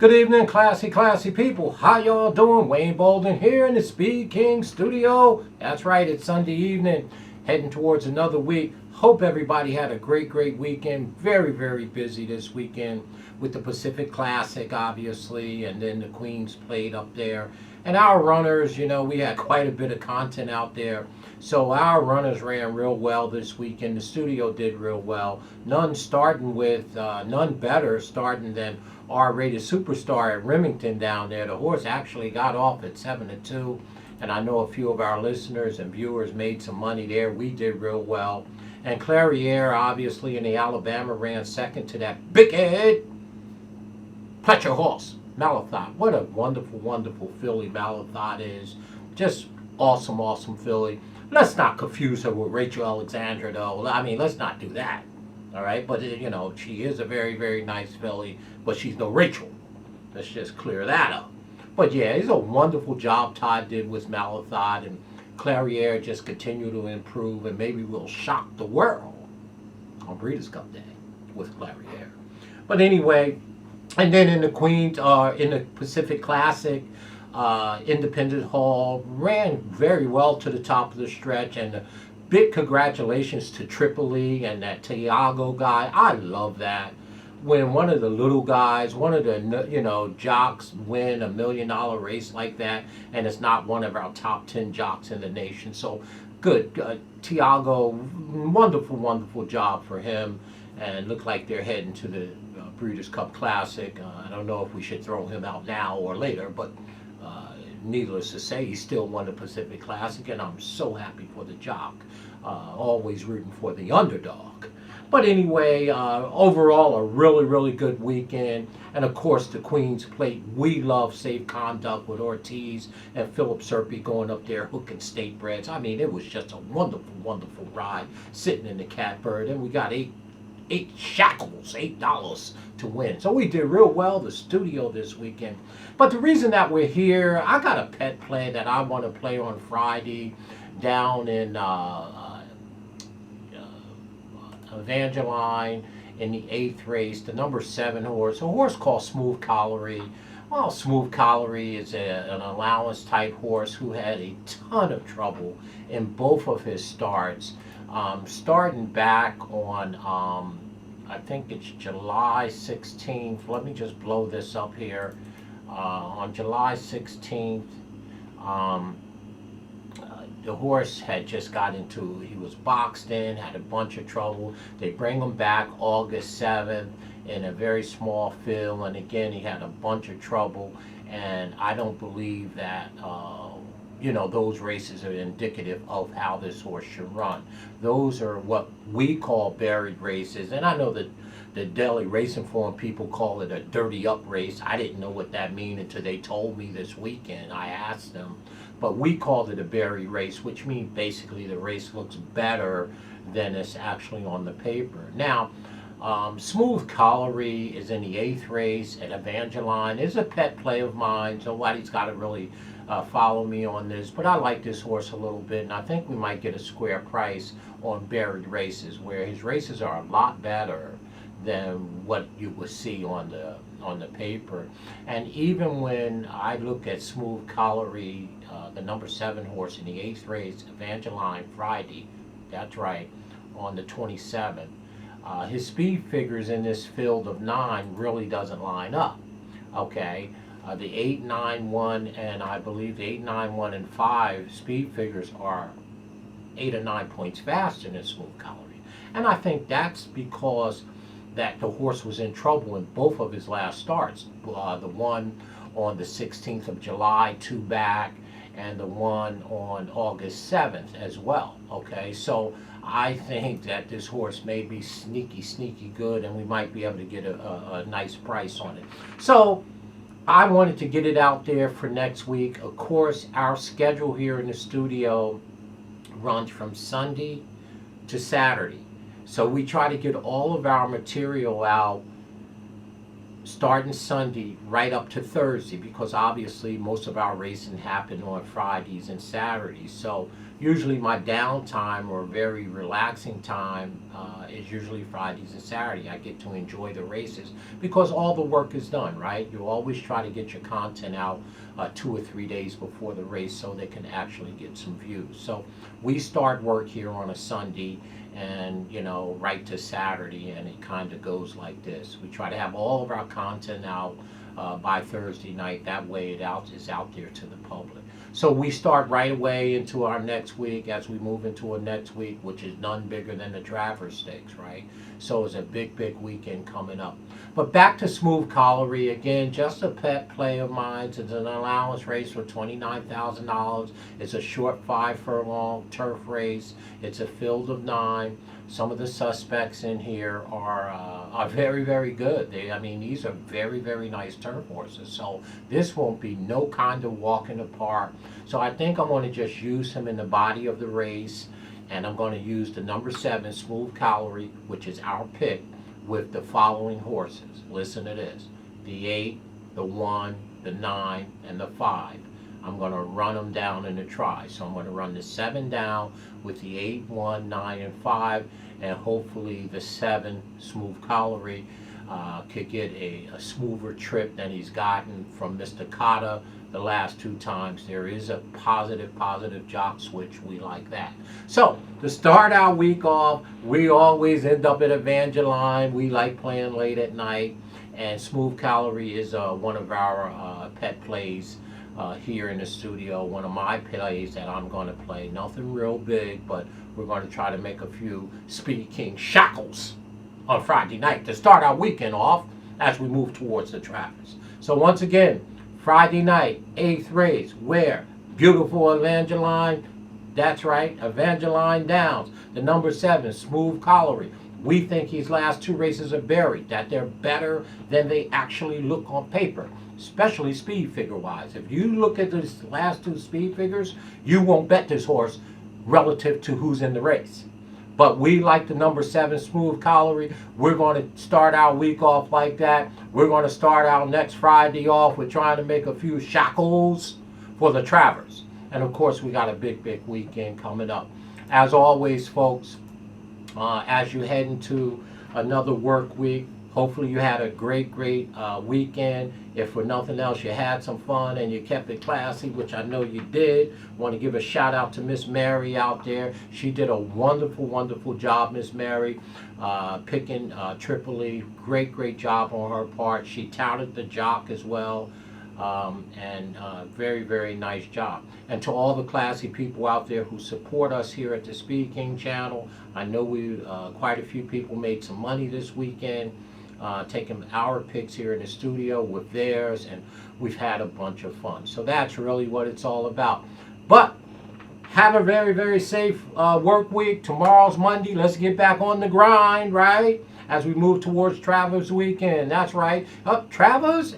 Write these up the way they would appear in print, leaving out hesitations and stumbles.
Good evening, classy people. How y'all doing? Wayne Bolden here in the Speed King studio. That's right, it's Sunday evening, heading towards another week. Hope everybody had a great weekend. Very busy this weekend with the Pacific Classic, obviously, and then the Queens played up there. And our runners, we had quite a bit of content out there. So our runners ran real well this weekend. The studio did real well. None better starting than R-rated superstar at Remington down there. The horse actually got off at 7-2, and I know a few of our listeners and viewers made some money there. We did real well. And Clairiere, obviously, in the Alabama, ran second to that big head Pletcher horse, Malathot. What a wonderful filly Malathot is. Just awesome filly. Let's not confuse her with Rachel Alexandra, though. I mean, let's not do that. All right, but she is a very nice filly, but she's no Rachel. Let's just clear that up. But yeah, it's a wonderful job Todd did with Malathot, and Clairiere just continue to improve, and maybe we'll shock the world on Breeders' Cup Day with Clairiere. But anyway, and then in the Queens, in the Pacific Classic, Independent Hall ran very well to the top of the stretch, and big congratulations to Tripoli and that Tiago guy. I love that. When one of the little guys, one of the, jocks win $1 million race like that, and it's not one of our top 10 jocks in the nation. So good. Tiago, wonderful job for him. And look like they're heading to the Breeders' Cup Classic. I don't know if we should throw him out now or later, but needless to say, he still won the Pacific Classic, and I'm so happy for the jock. Always rooting for the underdog. But anyway, overall, a really good weekend. And of course, the Queen's Plate. We love Safe Conduct with Ortiz and Philip Serpy going up there hooking state breds. I mean, it was just a wonderful ride sitting in the Catbird. And we got eight shackles, $8 to win. So we did real well, the studio this weekend. But the reason that we're here, I got a pet play that I want to play on Friday down in Evangeline in the 8th race, the number 7 horse, a horse called Smooth Colliery. Well, Smooth Colliery is an allowance type horse who had a ton of trouble in both of his starts. Starting back on, I think it's July 16th. Let me just blow this up here. On July 16th, the horse had just he was boxed in, had a bunch of trouble. They bring him back August 7th in a very small field, and again, he had a bunch of trouble, and I don't believe that those races are indicative of how this horse should run. Those are what we call buried races, and I know that the Daily Racing Form people call it a dirty up race. I didn't know what that meant until they told me this weekend. I asked them, but we called it a buried race, which means basically the race looks better than it's actually on the paper. Now, Smooth Colliery is in the 8th race at Evangeline. It's a pet play of mine. Nobody's got to really follow me on this, but I like this horse a little bit, and I think we might get a square price on buried races, where his races are a lot better than what you would see on the paper. And even when I look at Smooth Colliery, the number 7 horse in the 8th race, Evangeline, Friday, that's right, on the 27th, his speed figures in this field of 9 really doesn't line up. Okay, the 8, 9, 1, and I believe the 8, 9, 1, and 5 speed figures are 8 or 9 points faster than Smooth Colliery. And I think that's because that the horse was in trouble in both of his last starts. The one on the 16th of July, 2 back, and the one on August 7th as well. Okay, so I think that this horse may be sneaky good, and we might be able to get a nice price on it. So I wanted to get it out there for next week. Of course, our schedule here in the studio runs from Sunday to Saturday. So we try to get all of our material out starting Sunday right up to Thursday, because obviously most of our racing happened on Fridays and Saturdays. So, usually my downtime or very relaxing time is usually Fridays and Saturday. I get to enjoy the races because all the work is done, right? You always try to get your content out 2 or 3 days before the race so they can actually get some views. So we start work here on a Sunday and, you know, right to Saturday, and it kind of goes like this. We try to have all of our content out by Thursday night. That way it is out there to the public. So we start right away into our next week as we move into a next week, which is none bigger than the Thoroughbred Stakes, right? So it's a big, big weekend coming up. But back to Smooth Colliery, again, just a pet play of mine. It's an allowance race for $29,000. It's a short 5 furlong turf race. It's a field of 9. Some of the suspects in here are very, very good. I mean, these are very, very nice turf horses. So this won't be no kind of walk in the park. So I think I'm going to just use him in the body of the race, and I'm going to use the number 7 Smooth Colliery, which is our pick, with the following horses. Listen to this: the 8, the 1, the 9, and the 5. I'm going to run them down in the try. So I'm going to run the 7 down with the 8, 1, 9, and 5, and hopefully the 7 Smooth Colliery could get a smoother trip than he's gotten from Mr. Cotta the last 2 times. There is a positive jock switch. We like that. So to start our week off, we always end up at Evangeline. We like playing late at night, and Smooth Colliery is one of our pet plays here in the studio. One of my plays that I'm going to play. Nothing real big, but we're going to try to make a few Speed King shackles on Friday night to start our weekend off as we move towards the Trappers. So once again, Friday night, 8th race, where? Beautiful Evangeline. That's right, Evangeline Downs. The number 7, Smooth Colliery. We think his last 2 races are buried, that they're better than they actually look on paper, especially speed figure wise. If you look at the last 2 speed figures, you won't bet this horse relative to who's in the race. But we like the number 7 Smooth Colliery. We're going to start our week off like that. We're going to start our next Friday off with trying to make a few shackles for the Travers. And of course, we got a big, big weekend coming up. As always, folks, as you head into another work week, hopefully you had a great weekend. If for nothing else, you had some fun and you kept it classy, which I know you did. Want to give a shout out to Miss Mary out there. She did a wonderful job, Miss Mary, picking Tripoli. Great job on her part. She touted the jock as well. And very nice job. And to all the classy people out there who support us here at the Speed King channel, I know quite a few people made some money this weekend, taking our picks here in the studio with theirs, and we've had a bunch of fun. So that's really what it's all about. But have a very safe work week. Tomorrow's Monday. Let's get back on the grind, right? As we move towards Travers weekend. That's right. Travers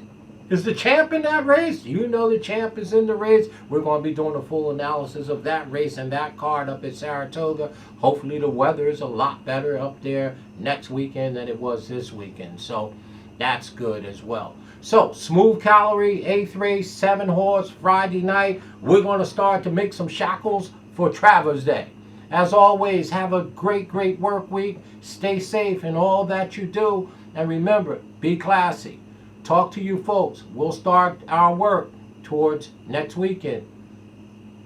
is the champ in that race. You know the champ is in the race. We're going to be doing a full analysis of that race and that card up at Saratoga. Hopefully the weather is a lot better up there next weekend than it was this weekend. So that's good as well. So Smooth Colliery, 8th race, 7 horse, Friday night. We're going to start to make some shackles for Travers Day. As always, have a great work week. Stay safe in all that you do. And remember, be classy. Talk to you folks. We'll start our work towards next weekend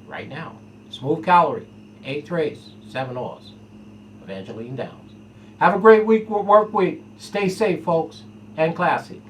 right now. Smooth Colliery, 8th race, 7 horse, Evangeline Downs. Have a great work week. Stay safe, folks, and classy.